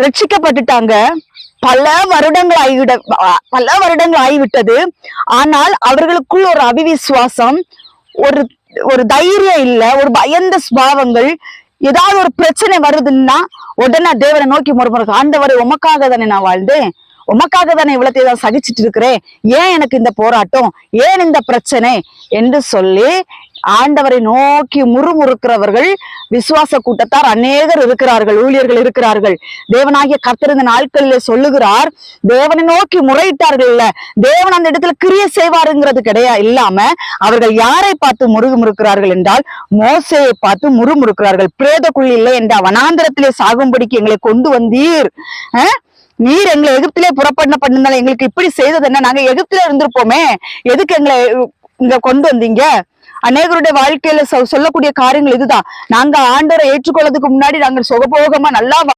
ரட்சிக்கப்பட்டுட்டாங்க. பல வருடங்கள் ஆகிவிட்டது. ஆனால் அவர்களுக்குள் ஒரு அவிவிசுவாசம், ஒரு ஒரு தைரியம் இல்ல, ஒரு பயந்த சுபாவங்கள். ஏதாவது ஒரு பிரச்சனை வருதுன்னா உடனே தேவனை நோக்கி முறுமுறுக்கு, ஆண்டவரை உமக்காக தானே நான் வாழ்ந்தேன், உமக்காக தானே இவ்வளத்தை தான் சகிச்சுட்டு இருக்கிறேன், ஏன் எனக்கு இந்த போராட்டம், ஏன் இந்த பிரச்சனை என்று சொல்லி ஆண்டவரை நோக்கி முறுமுறுக்கிறவர்கள் விசுவாச கூட்டத்தார் அநேகர் இருக்கிறார்கள், ஊழியர்கள் இருக்கிறார்கள். தேவனாகிய கர்த்தர் இந்த நாட்களிலே சொல்லுகிறார், தேவனை நோக்கி முறையிட்டார்கள், தேவன் அந்த இடத்துல கிரியை செய்வாருங்கிறது இல்லாம அவர்கள் யாரை பார்த்து முறுமுறுக்கிறார்கள் என்றால் மோசேயை பார்த்து முறுமுறுக்கிறார்கள். பிரேத குழி இல்லை என்ற வனாந்திரத்திலே சாகும்படிக்கு எங்களை கொண்டு வந்தீர், நீர் எங்களை எகிப்திலே புறப்பண்ண எங்களுக்கு இப்படி செய்தது என்ன, நாங்க எகிப்தில இருந்திருப்போமே, எதுக்கு எங்களை இங்க கொண்டு வந்தீங்க? அநேகருடைய வாழ்க்கையில சொல்லக்கூடிய காரியங்கள் இதுதான். நாங்க ஆண்டவரை ஏற்றுக்கொள்றதுக்கு முன்னாடி நாங்கள் சுகபோகமா நல்லா